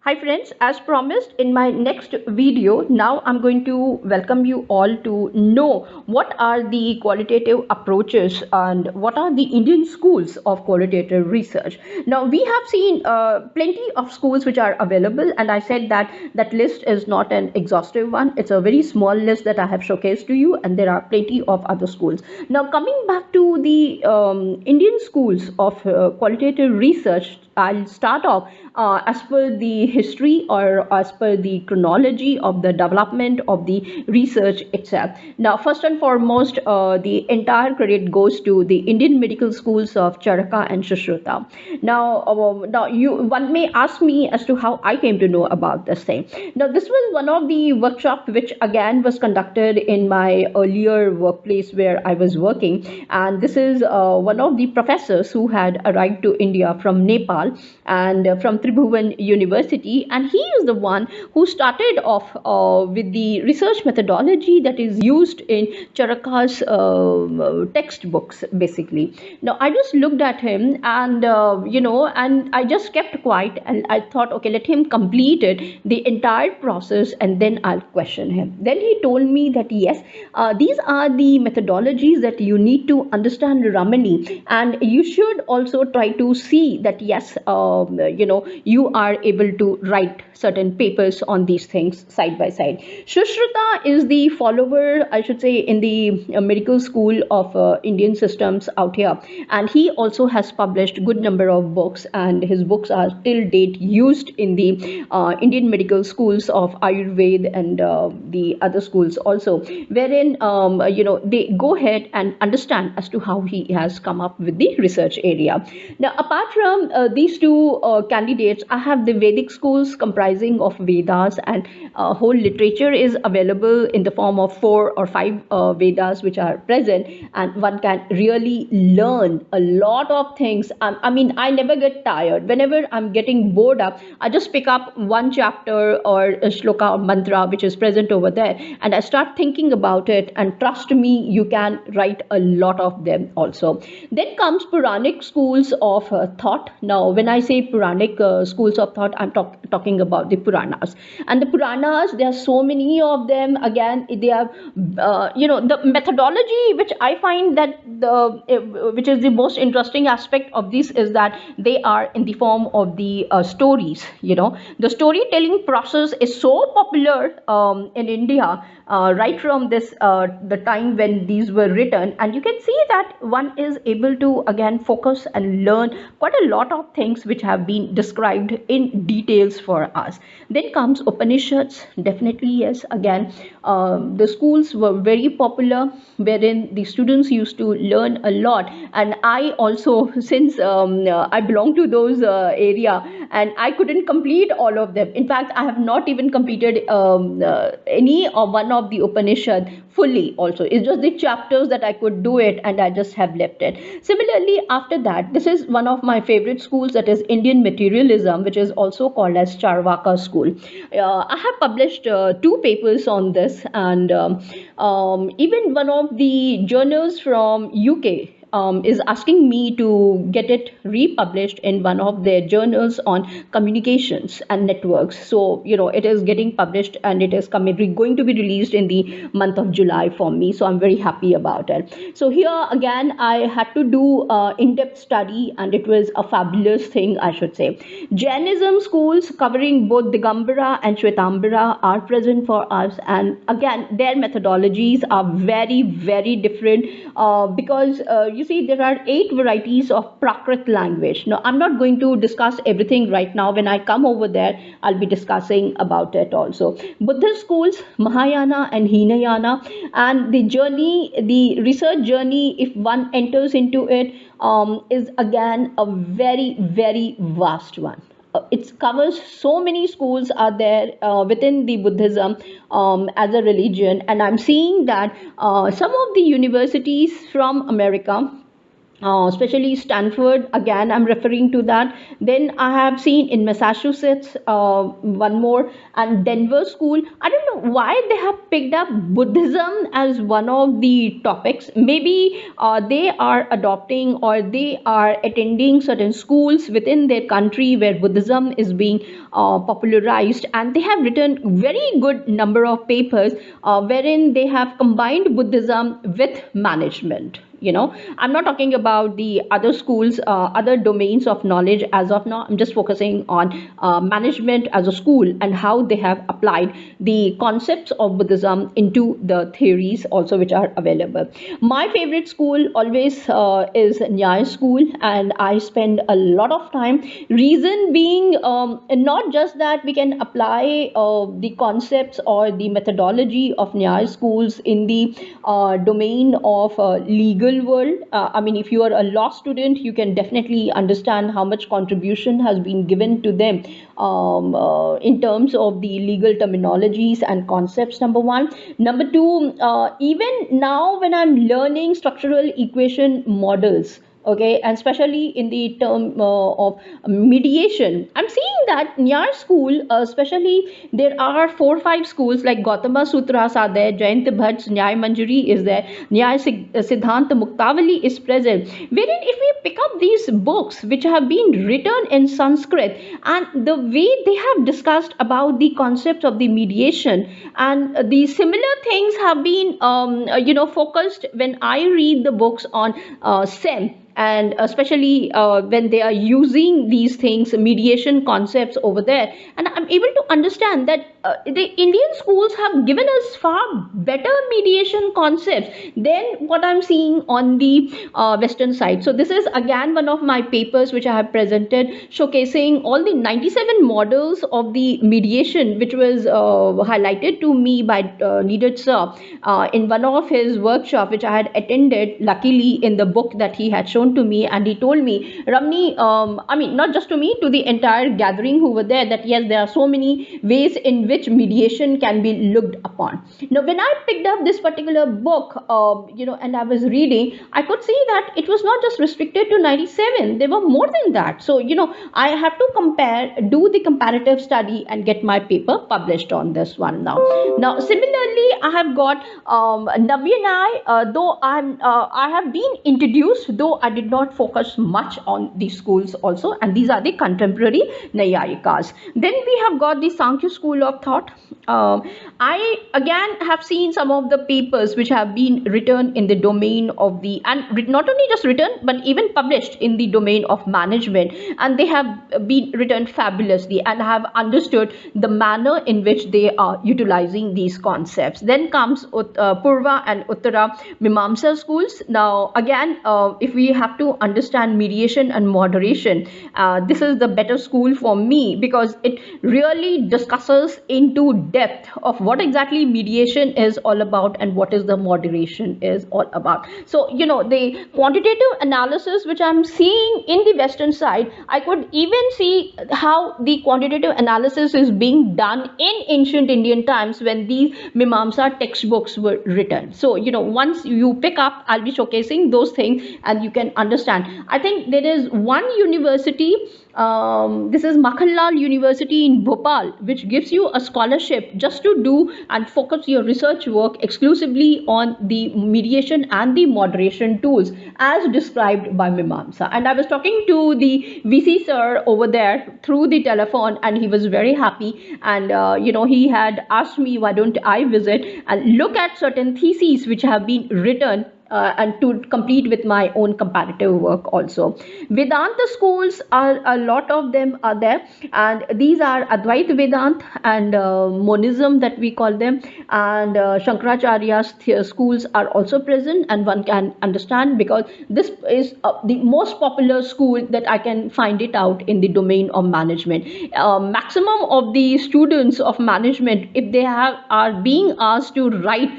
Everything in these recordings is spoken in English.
Hi friends, as promised in my next video, now I'm going to welcome you all to know what are the qualitative approaches and what are the Indian schools of qualitative research. Now we have seen plenty of schools which are available, and I said that that list is not an exhaustive one. It's a very small list that I have showcased to you, and there are plenty of other schools. Now coming back to the Indian schools of qualitative research, I'll start off as per the history or as per the chronology of the development of the research itself. Now, first and foremost, the entire credit goes to the Indian medical schools of Charaka and Shushruta. Now one may ask me as to how I came to know about this thing. Now, this was one of the workshops which again was conducted in my earlier workplace where I was working, and this is one of the professors who had arrived to India from Nepal and from Tribhuvan University, and he is the one who started off with the research methodology that is used in Charaka's textbooks basically. Now I just looked at him and and I just kept quiet, and I thought, okay, let him complete it, the entire process, and then I'll question him. Then he told me that yes, these are the methodologies that you need to understand Ramani, and you should also try to see that yes, you are able to write certain papers on these things side by side. Shushruta is the follower, I should say, in the medical school of Indian systems out here, and he also has published good number of books, and his books are till date used in the Indian medical schools of Ayurveda and the other schools also, wherein they go ahead and understand as to how he has come up with the research area. Now, apart from these two candidates, I have the Vedic schools comprising of Vedas, and whole literature is available in the form of 4 or 5 Vedas which are present, and one can really learn a lot of things. I never get tired. Whenever I'm getting bored up, I just pick up one chapter or a shloka or mantra which is present over there, and I start thinking about it, and trust me, you can write a lot of them also. Then comes Puranic schools of thought. Now, when I say Puranic schools of thought, I'm talking about the Puranas. And the Puranas, there are so many of them. Again, they are, the methodology which I find that which is the most interesting aspect of this is that they are in the form of the stories. The storytelling process is so popular in India right from this the time when these were written, and you can see that one is able to again focus and learn quite a lot of things which have been described in details for us. Then comes Upanishads. Definitely yes, again the schools were very popular, wherein the students used to learn a lot, and I also since I belong to those area, and I couldn't complete all of them. In fact, I have not even completed any or one of the Upanishad fully also. It's just the chapters that I could do it, and I just have left it. Similarly, after that, this is one of my favorite schools, that is Indian materialism, which is also called as Charvaka school. I have published 2 papers on this, and even one of the journals from UK is asking me to get it republished in one of their journals on communications and networks. So, it is getting published, and it is going to be released in the month of July for me. So, I'm very happy about it. So, here again, I had to do in-depth study, and it was a fabulous thing, I should say. Jainism schools covering both Digambara and Shvetambara are present for us, and again, their methodologies are very, very different because you see, there are 8 varieties of Prakrit language. Now, I'm not going to discuss everything right now. When I come over there, I'll be discussing about it also. Buddhist schools, Mahayana and Hinayana, and the research journey, if one enters into it, is again a very, very vast one. It covers so many schools are there within the Buddhism as a religion, and I'm seeing that some of the universities from America especially Stanford. Again, I'm referring to that. Then I have seen in Massachusetts, one more, and Denver school. I don't know why they have picked up Buddhism as one of the topics. Maybe they are adopting or they are attending certain schools within their country where Buddhism is being popularized, and they have written very good number of papers wherein they have combined Buddhism with management. I'm not talking about the other schools, other domains of knowledge as of now. I'm just focusing on management as a school and how they have applied the concepts of Buddhism into the theories also which are available. My favorite school always is Nyaya school, and I spend a lot of time. Reason being, not just that we can apply the concepts or the methodology of Nyaya schools in the domain of legal world. I mean, if you are a law student, you can definitely understand how much contribution has been given to them in terms of the legal terminologies and concepts, number one. Number two, even now when I'm learning structural equation models, okay, and especially in the term of mediation, I'm seeing that Nyar school, especially there are 4 or 5 schools like Gautama Sutras are there, Jayant Bhatt's Nyay Manjari is there, Nyay Siddhant Muktavali is present, wherein if we pick up these books which have been written in Sanskrit, and the way they have discussed about the concepts of the mediation, and the similar things have been focused when I read the books on SEM, and especially when they are using these things, mediation concepts over there, and I'm able to understand that the Indian schools have given us far better mediation concepts than what I'm seeing on the western side. So this is again one of my papers which I have presented, showcasing all the 97 models of the mediation which was highlighted to me by Neeraj sir in one of his workshops which I had attended, luckily in the book that he had shown to me. And he told me, Ramni, I mean, not just to me, to the entire gathering who were there, that yes, there are so many ways in which mediation can be looked upon. Now, when I picked up this particular book, and I was reading, I could see that it was not just restricted to 97, there were more than that. So, I have to do the comparative study and get my paper published on this one now. Now, similarly, I have got Navi and though I have been introduced, though I did not focus much on these schools also, and these are the contemporary Nayayikas. Then we have got the Sankhya school of thought. I again have seen some of the papers which have been written in the domain of the, and not only just written but even published in the domain of management, and they have been written fabulously and have understood the manner in which they are utilizing these concepts. Then comes Purva and Uttara Mimamsa schools. Now again, if we have to understand mediation and moderation, this is the better school for me, because it really discusses into depth of what exactly mediation is all about and what is the moderation is all about. So the quantitative analysis which I'm seeing in the western side, I could even see how the quantitative analysis is being done in ancient Indian times when these Mimamsa textbooks were written. So once you pick up, I'll be showcasing those things and you can understand. I think there is one university, this is Makhanlal University in Bhopal, which gives you a scholarship just to do and focus your research work exclusively on the mediation and the moderation tools as described by Mimamsa. And I was talking to the VC sir over there through the telephone, and he was very happy, and he had asked me why don't I visit and look at certain theses which have been written and to complete with my own comparative work also. Vedanta schools are, a lot of them are there, and these are Advaita Vedant and Monism that we call them, and Shankaracharya's schools are also present, and one can understand because this is the most popular school that I can find it out in the domain of management. Maximum of the students of management, if they are being asked to write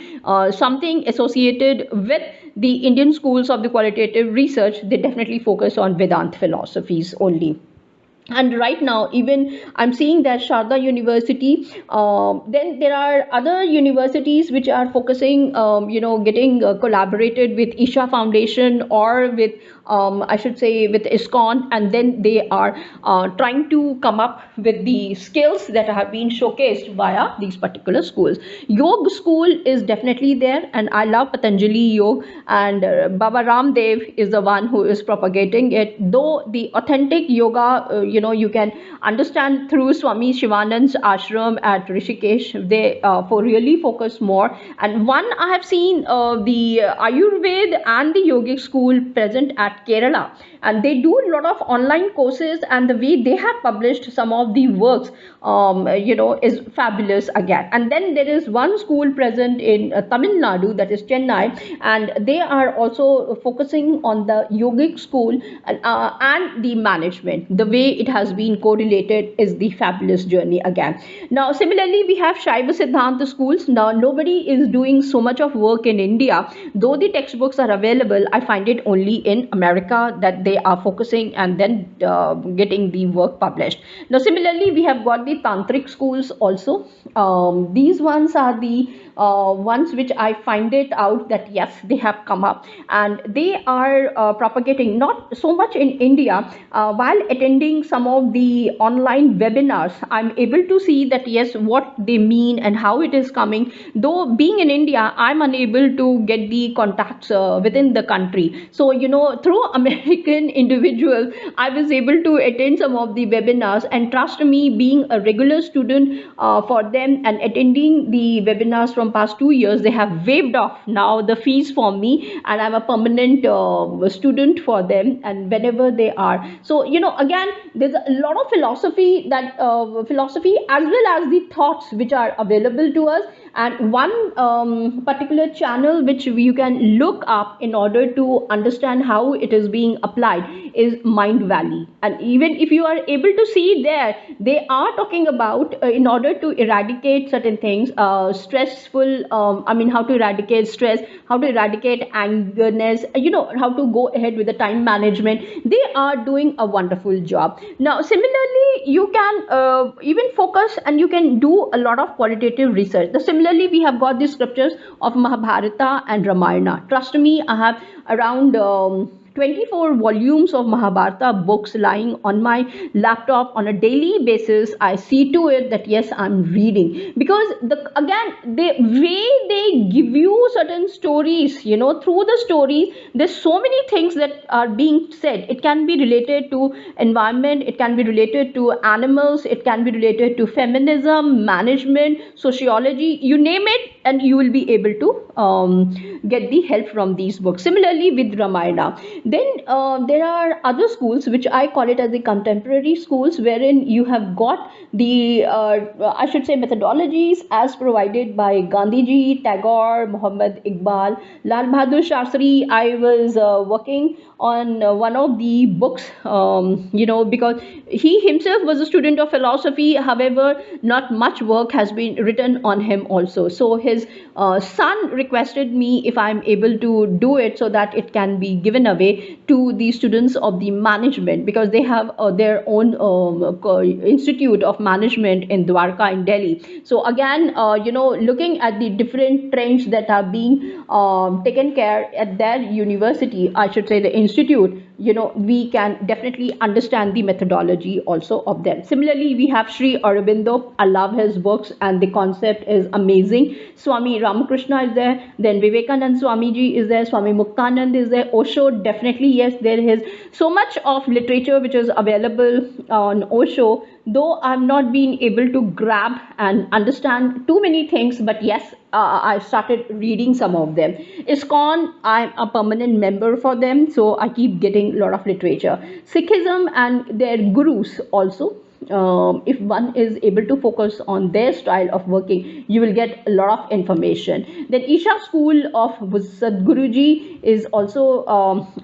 something associated with the Indian schools of the qualitative research, they definitely focus on Vedant philosophies only. And right now, even I'm seeing that Sharda University, then there are other universities which are focusing, getting collaborated with Isha Foundation or with I should say, with ISKCON, and then they are trying to come up with the skills that have been showcased via these particular schools. Yoga school is definitely there, and I love Patanjali Yoga, and Baba Ramdev is the one who is propagating it. Though the authentic yoga, you can understand through Swami Shivanand's ashram at Rishikesh. They for really focus more. And one, I have seen the Ayurveda and the yogic school present at Kerala, and they do a lot of online courses, and the way they have published some of the works, is fabulous again. And then there is one school present in Tamil Nadu, that is Chennai, and they are also focusing on the yogic school, and the management. The way it has been correlated is the fabulous journey again. Now, similarly, we have Shaiva Siddhanta schools. Now, nobody is doing so much of work in India, though the textbooks are available. I find it only in America that they are focusing and then getting the work published. Now, similarly, we have got the tantric schools also. These ones are the ones which I find it out that yes, they have come up, and they are propagating not so much in India. While attending some of the online webinars, I'm able to see that yes, what they mean and how it is coming. Though being in India, I'm unable to get the contacts within the country. So, through American individuals, I was able to attend some of the webinars, and trust me, being a regular student for them and attending the webinars from past 2 years, they have waived off now the fees for me, and I'm a permanent student for them, and whenever they are. So, again, there's a lot of philosophy, that philosophy as well as the thoughts which are available to us. And one particular channel which you can look up in order to understand how it is being applied is Mind Valley. And even if you are able to see there, they are talking about in order to eradicate certain things, stressful, how to eradicate stress, how to eradicate angerness, how to go ahead with the time management. They are doing a wonderful job. Now, similarly, you can even focus and you can do a lot of qualitative research. Similarly, we have got the scriptures of Mahabharata and Ramayana. Trust me, I have around 24 volumes of Mahabharata books lying on my laptop on a daily basis. I see to it that yes, I'm reading, because the way they give you certain stories, through the stories, there's so many things that are being said. It can be related to environment, it can be related to animals, it can be related to feminism, management, sociology, you name it, and you will be able to get the help from these books. Similarly with Ramayana. Then there are other schools which I call it as the contemporary schools, wherein you have got the I should say methodologies as provided by Gandhiji, Tagore, Muhammad Iqbal, Lal Bahadur Shastri. I was working on one of the books, because he himself was a student of philosophy. However, not much work has been written on him also. So his son requested me if I'm able to do it so that it can be given away to the students of the management, because they have their own institute of management in Dwarka in Delhi. So again, looking at the different trends that are being taken care at their university, I should say the institute, we can definitely understand the methodology also of them. Similarly, we have Sri Aurobindo. I love his books and the concept is amazing. Swami Ramakrishna is there, then Vivekanand Swamiji is there, Swami Muktanand is there, Osho, definitely yes, there is so much of literature which is available on Osho, though I'm not being able to grab and understand too many things, but yes, I started reading some of them. ISKCON, I'm a permanent member for them, so I keep getting a lot of literature. Sikhism and their gurus also, if one is able to focus on their style of working, you will get a lot of information. Then Isha School of Sadhguruji is also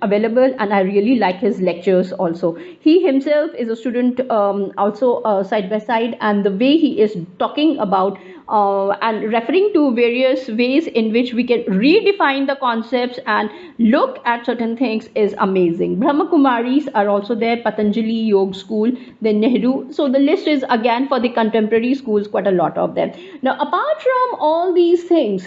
available, and I really like his lectures also. He himself is a student also side by side, and the way he is talking about and referring to various ways in which we can redefine the concepts and look at certain things is amazing. Brahma Kumaris are also there, Patanjali Yoga School, then Nehru. So the list is again for the contemporary schools, quite a lot of them. Now, apart from all these things,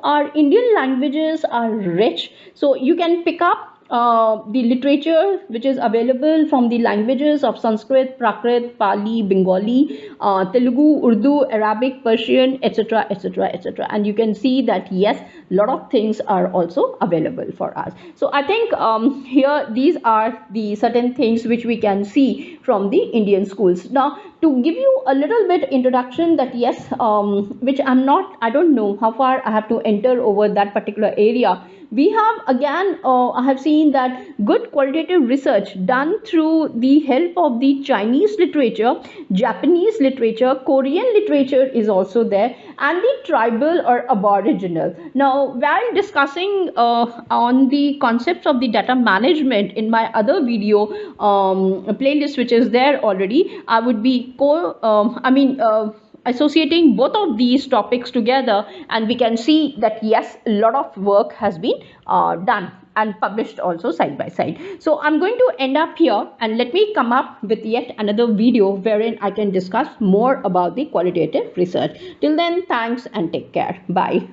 our Indian languages are rich. So you can pick up the literature which is available from the languages of Sanskrit, Prakrit, Pali, Bengali, Telugu, Urdu, Arabic, Persian, etc., etc., etc. And you can see that yes, a lot of things are also available for us. So I think here these are the certain things which we can see from the Indian schools. Now, to give you a little bit introduction that yes, which I don't know how far I have to enter over that particular area. We have again, I have seen that good qualitative research done through the help of the Chinese literature, Japanese literature, Korean literature is also there, and the tribal or aboriginal. Now, while discussing on the concepts of the data management in my other video playlist, which is there already, I would be associating both of these topics together, and we can see that yes, a lot of work has been done and published also side by side. So I'm going to end up here, and let me come up with yet another video wherein I can discuss more about the qualitative research. Till then, thanks and take care. Bye.